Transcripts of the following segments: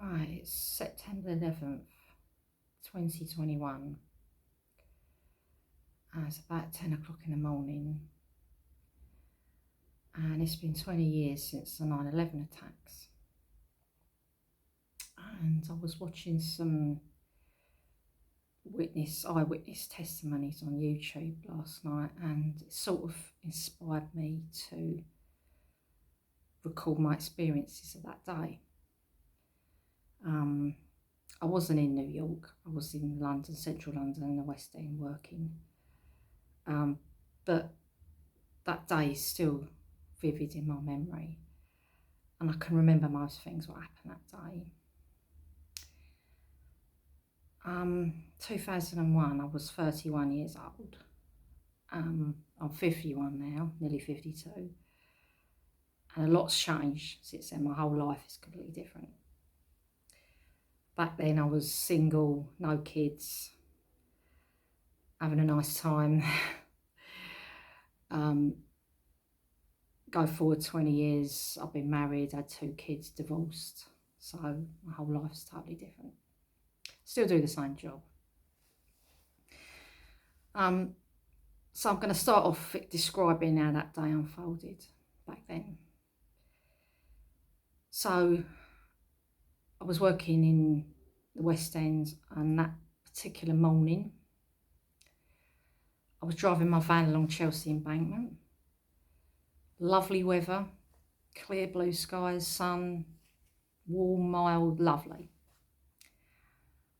Right, it's September 11th, 2021. It's about 10 o'clock in the morning, and it's been 20 years since the 9/11 attacks. And I was watching some eyewitness testimonies on YouTube last night, and it sort of inspired me to record my experiences of that day. I wasn't in New York, I was in London, central London in the West End working. But that day is still vivid in my memory, and I can remember most things what happened that day. 2001, I was 31 years old. I'm 51 now, nearly 52, and a lot's changed since then. My whole life is completely different. Back then I was single, no kids, having a nice time. Go forward 20 years, I've been married, had 2 kids, divorced, so my whole life's totally different. Still do the same job. So I'm going to start off describing how that day unfolded back then. So I was working in the West End, and that particular morning I was driving my van along Chelsea Embankment. Lovely weather, clear blue skies, sun, warm, mild, lovely.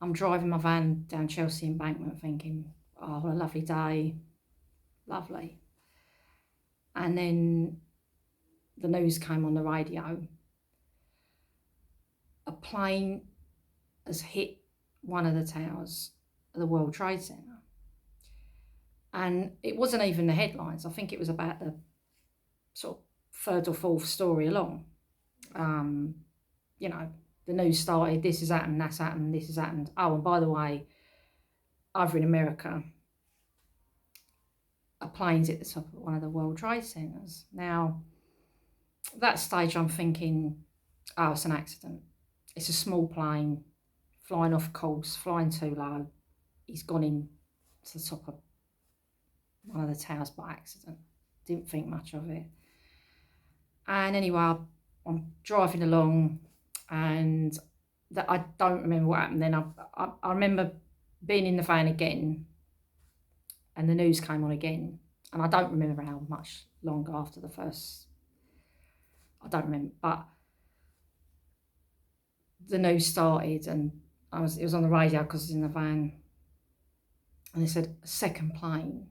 I'm driving my van down Chelsea Embankment thinking, oh, what a lovely day, lovely. And then the news came on the radio. A plane has hit one of the towers of the World Trade Center. And it wasn't even the headlines. I think it was about the sort of 3rd or 4th story along. The news started, this has happened, that's happened, this has happened. Oh, and by the way, over in America, a plane's at the top of one of the World Trade Centers. Now, at that stage, I'm thinking, oh, it's an accident. It's a small plane, flying off course, flying too low. He's gone in to the top of one of the towers by accident. Didn't think much of it. And anyway, I'm driving along, and I don't remember what happened then. I remember being in the van again, and the news came on again, and I don't remember how much longer after the first. I don't remember, but the news started, and it was on the radio because I was in the van, and they said a second plane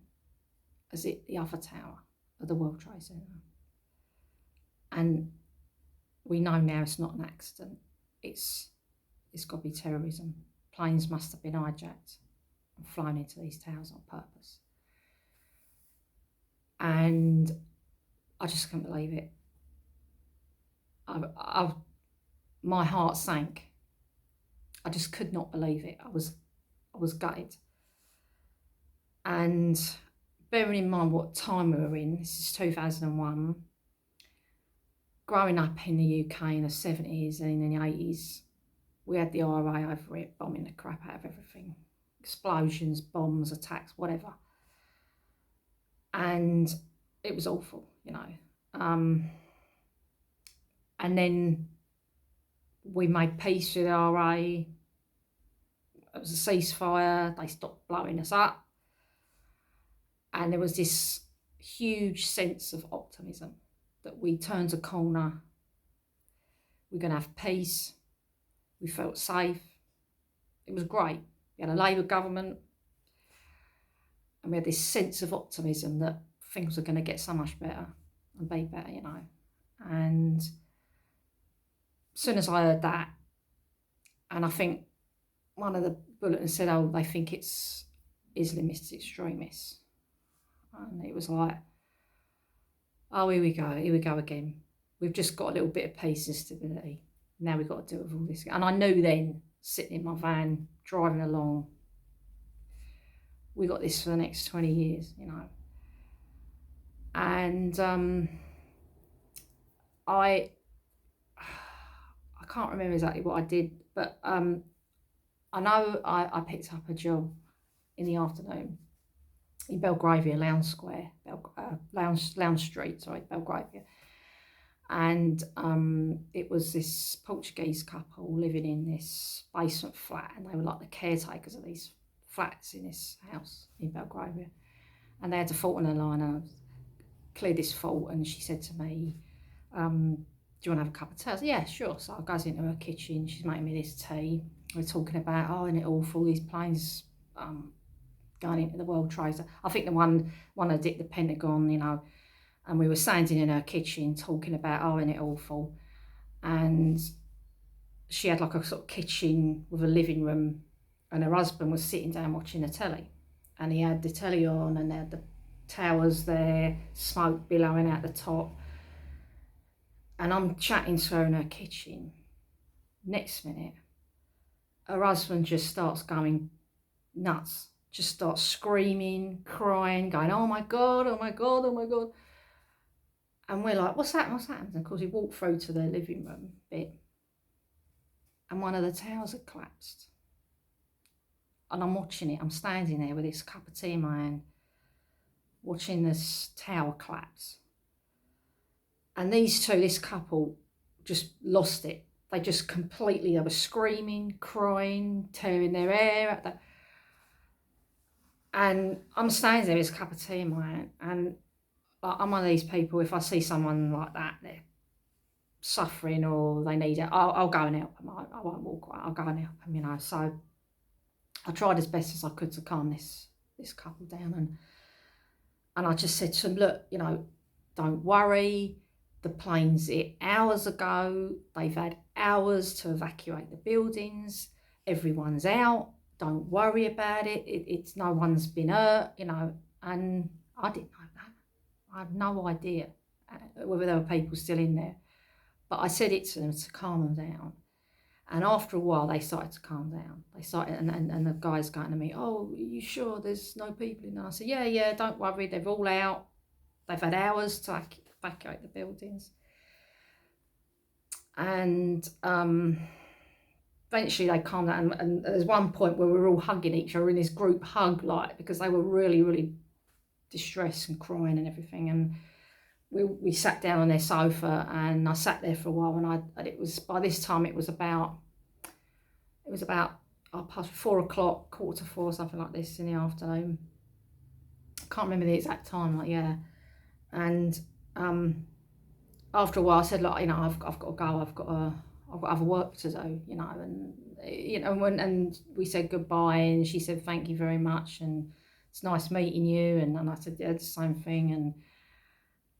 has hit the other tower of the World Trade Center. And we know now it's not an accident. It's got to be terrorism. Planes must have been hijacked and flown into these towers on purpose. And I just couldn't believe it. My heart sank. I just could not believe it. I was gutted. And bearing in mind what time we were in, this is 2001, growing up in the UK in the 70s and in the 80s, we had the IRA over it, bombing the crap out of everything. Explosions, bombs, attacks, whatever. And it was awful, And then we made peace with the IRA. It was a ceasefire. They stopped blowing us up. And there was this huge sense of optimism that we turned a corner. We're going to have peace. We felt safe. It was great. We had a Labour government, and we had this sense of optimism that things were going to get so much better and be better, And as soon as I heard that, and I think one of the bulletins said, oh, they think it's Islamist extremists. And it was like, oh, here we go again. We've just got a little bit of peace and stability. Now we've got to deal with all this. And I knew then, sitting in my van, driving along, we got this for the next 20 years, And I can't remember exactly what I did, but I know I picked up a job in the afternoon in Belgravia, Lounge Square, Lounge Street, sorry, Belgravia. And it was this Portuguese couple living in this basement flat, and they were like the caretakers of these flats in this house in Belgravia. And they had a fault in their line, and I cleared this fault, and she said to me, do you want to have a cup of tea? I said, yeah, sure. So I goes into her kitchen, she's making me this tea. We're talking about, oh, isn't it awful, these planes going into the World Trade Center. I think the one that did the Pentagon, you know, and we were standing in her kitchen talking about, oh, isn't it awful? And she had like a sort of kitchen with a living room, and her husband was sitting down watching the telly, and he had the telly on, and they had the towers there, smoke billowing out the top. And I'm chatting to her in her kitchen. Next minute, her husband just starts going nuts, just starts screaming, crying, going, oh my God, oh my God, oh my God. And we're like, what's happened, what's happened? And of course, he walked through to the living room bit, and one of the towers had collapsed. And I'm watching it, I'm standing there with this cup of tea in my hand, watching this tower collapse. And these two, this couple, just lost it. They just completely, they were screaming, crying, tearing their hair out. And I'm standing there with this cup of tea in my hand, and I'm one of these people, if I see someone like that, they're suffering or they need it, I'll go and help them. I won't walk away, I'll go and help them, you know. So I tried as best as I could to calm this couple down, and I just said to them, look, you know, don't worry, the planes hit hours ago, they've had hours to evacuate the buildings, everyone's out, don't worry about it, it's no one's been hurt, you know. And I didn't know that. I had no idea whether there were people still in there. But I said it to them to calm them down. And after a while, they started to calm down. They started, and the guy's going to me, oh, are you sure there's no people in there? I said, yeah, don't worry, they're all out. They've had hours to evacuate the buildings. And eventually they calmed down. And there's one point where we were all hugging each other in this group hug, like, because they were really, really distressed and crying and everything. And we sat down on their sofa, and I sat there for a while, and it was, by this time it was about 4 o'clock, 3:45, something like this in the afternoon. I can't remember the exact time, like, yeah. And after a while I said, look, you know, I've got to go, I've got other work to do, you know. And you know, and we said goodbye, and she said thank you very much, and it's nice meeting you, and I said, yeah, the same thing.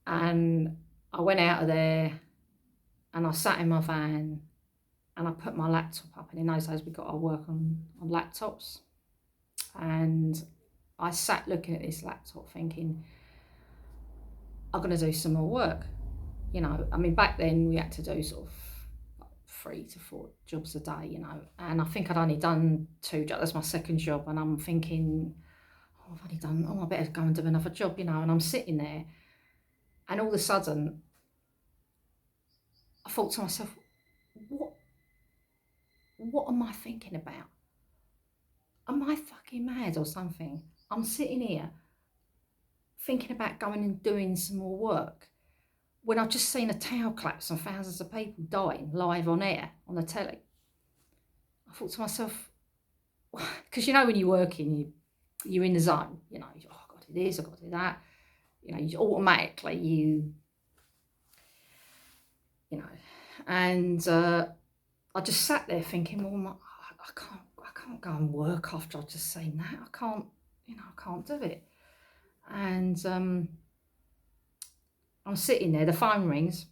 And I went out of there, and I sat in my van, and I put my laptop up. And in those days we got our work on laptops, and I sat looking at this laptop thinking, I'm going to do some more work. You know, I mean, back then we had to do sort of 3 to 4 jobs a day, you know, and I think I'd only done 2 jobs. That's my second job, and I'm thinking, oh, I've only done, oh, I better go and do another job, you know. And I'm sitting there, and all of a sudden I thought to myself, what am I thinking about? Am I fucking mad or something? I'm sitting here thinking about going and doing some more work when I've just seen a tower collapse and thousands of people dying live on air on the telly. I thought to myself, because you know, when you're working, you're in the zone, you know, oh, I've got to do this, I've got to do that, you know, you automatically, you know. And I just sat there thinking, well, I can't go and work after I've just seen that. I can't, you know, I can't do it. And I'm sitting there, the phone rings,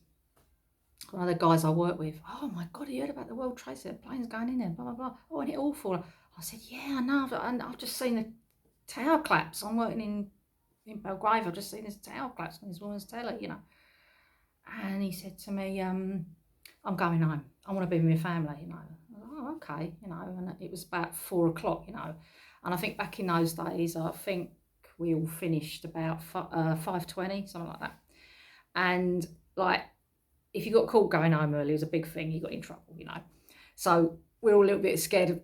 one of the guys I work with, oh my God, you heard about the World Trade Center, planes going in there, blah, blah, blah. Oh, isn't it awful? I said, yeah, I know, I've just seen the tower collapse. I'm working in Belgravia, I've just seen this tower collapse on this woman's telly, you know. And he said to me, I'm going home. I want to be with my family, you know. Oh, okay, you know. And it was about 4 o'clock, you know. And I think back in those days, I think we all finished about 5:20, something like that. And like, if you got caught going home early, it was a big thing. You got in trouble, you know. So we're all a little bit scared of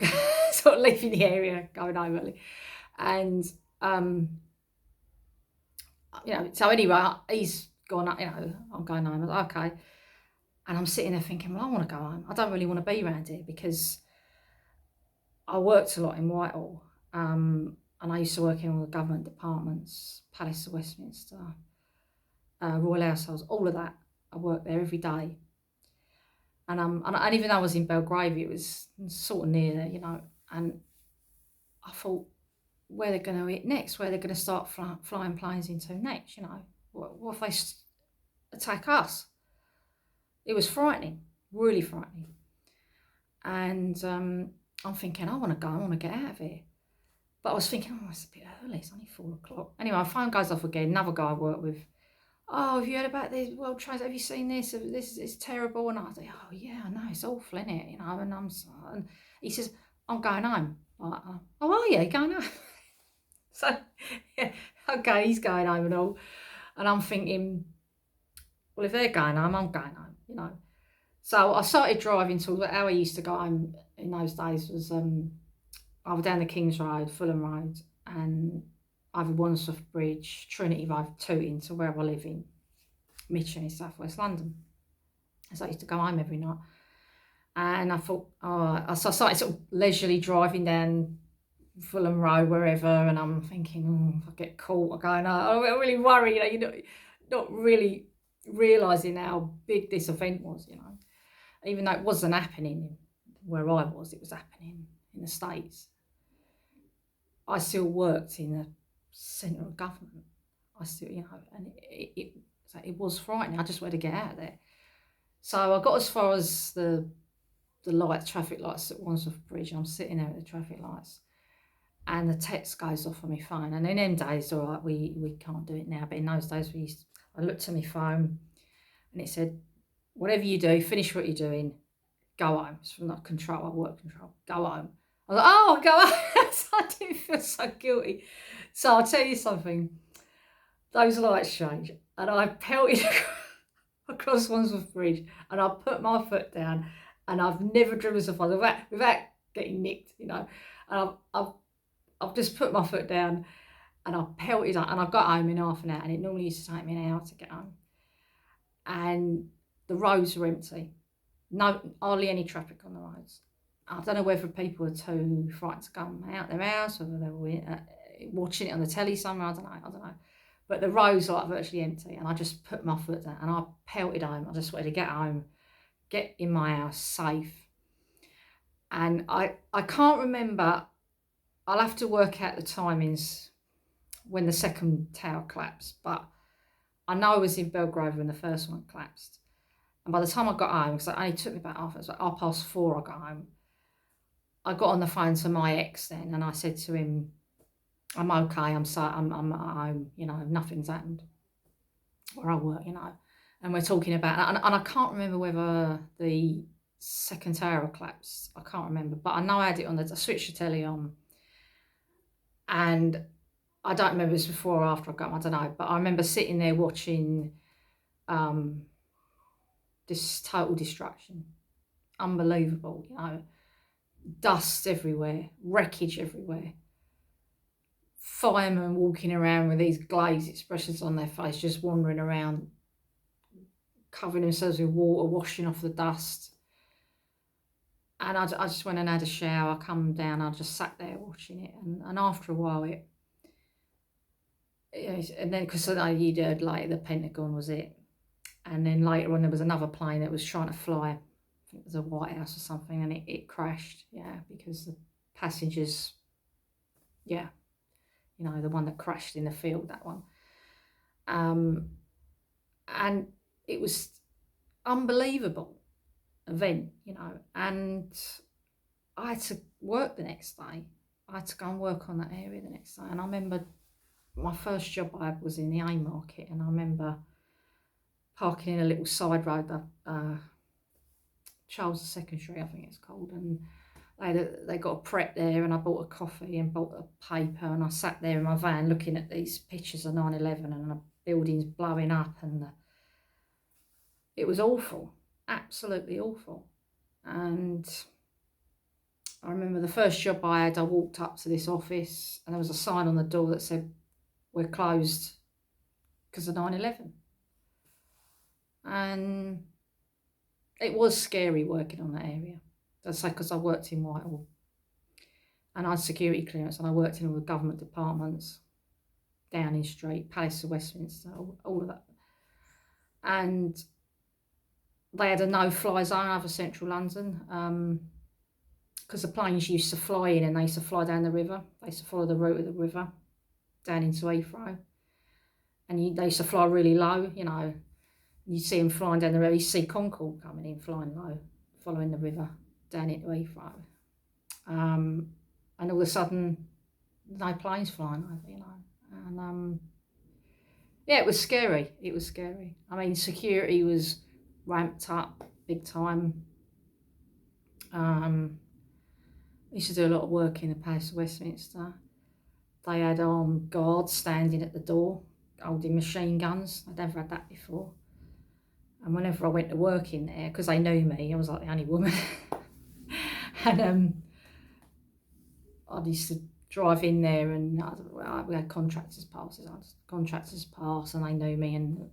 sort of leaving the area, going home early. And, you know, so anyway, he's gone, you know, I'm going home. I was like, okay. And I'm sitting there thinking, well, I want to go home. I don't really want to be around here because I worked a lot in Whitehall. And I used to work in all the government departments, Palace of Westminster, Royal Households, all of that. I worked there every day. And even though I was in Belgravia, it was sort of near there, you know. And I thought, where they're going to hit next, where they're going to start flying planes into next, you know. What if they attack us? It was frightening, really frightening. And I'm thinking, I want to go, I want to get out of here. But I was thinking, oh, it's a bit early, it's only 4 o'clock. Anyway, my phone goes off again, another guy I work with. Oh, have you heard about the World Trade? Have you seen this? This is terrible. And I was like, oh yeah, I know, it's awful, isn't it? You know, and he says, I'm going home. I'm like, oh, are you going home? So, yeah, okay, he's going home and all. And I'm thinking, well, if they're going home, I'm going home, you know. So I started driving to how I used to go home in those days was either down the King's Road, Fulham Road, and either Wandsworth Bridge, Trinity Road, Tooting to where I live in Mitcham in South West London. So I used to go home every night. And I thought, so I started sort of leisurely driving down Fulham Road, wherever, and I'm thinking, oh, if I get caught, I'm going, I'm really worried, you know, you're not really realising how big this event was, you know. Even though it wasn't happening where I was, it was happening in the States. I still worked in the centre of government. I still, you know, and it was frightening. I just wanted to get out of there. So I got as far as the traffic lights at Wandsworth Bridge. I'm sitting there at the traffic lights, and the text goes off on my phone. And in them days, all right, we can't do it now, but in those days I looked at my phone, and it said, whatever you do, finish what you're doing, go home. It's from that control, work control, go home. I was like, oh, go home. So I didn't feel so guilty. So I'll tell you something, those lights changed, and I pelted across Wandsworth Bridge, and I put my foot down, and I've never driven so fast without getting nicked, you know. And I've just put my foot down, and I pelted up, and I got home in half an hour, and it normally used to take me an hour to get home. And the roads were empty. No, hardly any traffic on the roads. I don't know whether people were too frightened to come out their house, whether they were watching it on the telly somewhere, I don't know. But the roads were like virtually empty, and I just put my foot down, and I pelted home. I just wanted to get home, get in my house safe. And I can't remember, I'll have to work out the timings when the second tower collapsed, but I know I was in Belgravia when the first one collapsed. And by the time I got home, because it only took me about half, it was like 4:30 I got home, I got on the phone to my ex then, and I said to him, I'm okay, I'm at home, you know, nothing's happened where I work, you know. And we're talking about that, and I can't remember whether the second tower collapsed, I can't remember, but I know I had it on, I switched the telly on, and I don't remember if it was before or after I got home, I don't know, but I remember sitting there watching this total destruction, unbelievable, you know, dust everywhere, wreckage everywhere, firemen walking around with these glazed expressions on their face, just wandering around, covering themselves with water, washing off the dust. And I just went and had a shower, I come down, I just sat there watching it, and after a while and then because you'd heard like the Pentagon was it, and then later on there was another plane that was trying to fly, I think it was a White House or something, and it crashed, yeah, because the passengers, yeah, you know, the one that crashed in the field, that one. And it was unbelievable event, you know, and I had to work the next day. I had to go and work on that area the next day. And I remember my first job I had was in the Haymarket, and I remember parking in a little side road, Charles II Street, I think it's called, and they got a prep there, and I bought a coffee and bought a paper, and I sat there in my van looking at these pictures of 9/11 and the buildings blowing up, and it was awful, absolutely awful. And I remember the first job I had, I walked up to this office and there was a sign on the door that said, "We're closed because of 9/11." And it was scary working on that area. That's like, because I worked in Whitehall and I had security clearance and I worked in all the government departments, Downing Street, Palace of Westminster, all of that. And they had a no-fly zone over central London because the planes used to fly in and they used to fly down the river. They used to follow the route of the river down into Heathrow. And they used to fly really low, you know. You'd see them flying down the river. You'd see Concorde coming in, flying low, following the river down into Heathrow. And all of a sudden, no planes flying over, you know. And yeah, it was scary. It was scary. I mean, security was ramped up big time. I used to do a lot of work in the Palace of Westminster. They had armed guards standing at the door, holding machine guns. I'd never had that before. And whenever I went to work in there, because they knew me, I was like the only woman. And I used to drive in there, and we had contractors passes. Contractors pass, and they knew me, and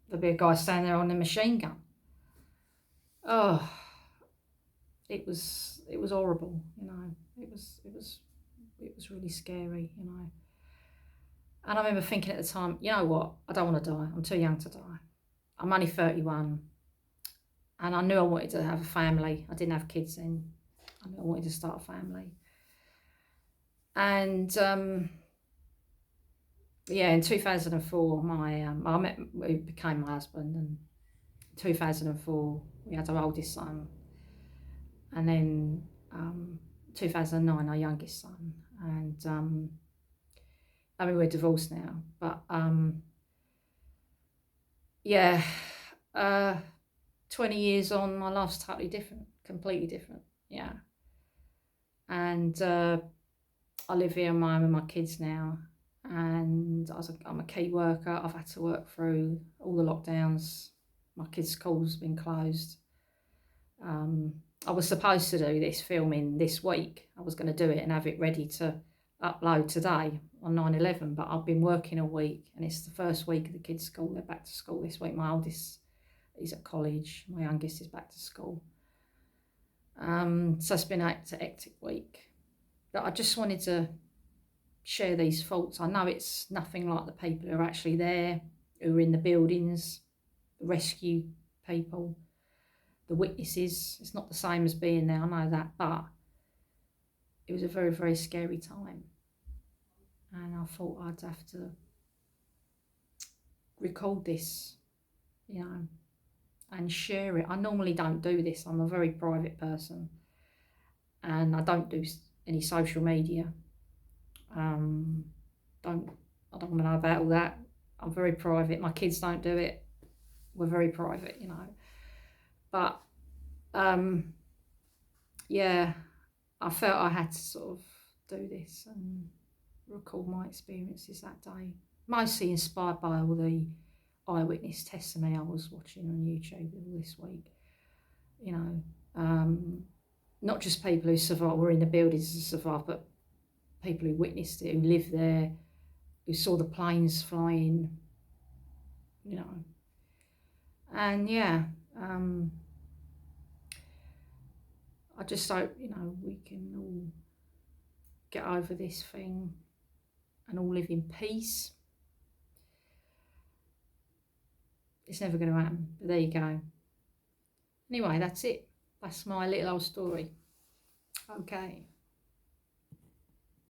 there'd be a guy standing there on the machine gun. Oh, it was horrible, you know. It was really scary, you know. And I remember thinking at the time, you know what? I don't want to die. I'm too young to die. I'm only 31, and I knew I wanted to have a family. I didn't have kids then. I knew I wanted to start a family. And yeah, in 2004, we became my husband, and in 2004 we had our oldest son, and then 2009 our youngest son, and I mean, we're divorced now, but yeah, 20 years on, my life's totally different, completely different, yeah. And I live here on my own with my kids now, and I'm a key worker. I've had to work through all the lockdowns. My kids' schools have been closed. I was supposed to do this filming this week. I was going to do it and have it ready to upload today on 9/11, but I've been working a week, and it's the first week of the kids' school. They're back to school this week. My oldest is at college. My youngest is back to school. So it's been a hectic week. But I just wanted to share these thoughts. I know it's nothing like the people who are actually there, who are in the buildings, the rescue people, the witnesses. It's not the same as being there, I know that, but it was a very, very scary time. And I thought I'd have to record this, you know, and share it. I normally don't do this. I'm a very private person, and I don't do any social media. I don't want to know about all that. I'm very private. My kids don't do it. We're very private, you know. But yeah, I felt I had to sort of do this and record my experiences that day, mostly inspired by all the eyewitness testimony I was watching on YouTube all this week, you know. Not just people who survived, were in the buildings and survived, but people who witnessed it, who lived there, who saw the planes flying, you know. And yeah, I just hope, you know, we can all get over this thing and all live in peace. It's never going to happen, but there you go. Anyway, that's it. That's my little old story. Okay.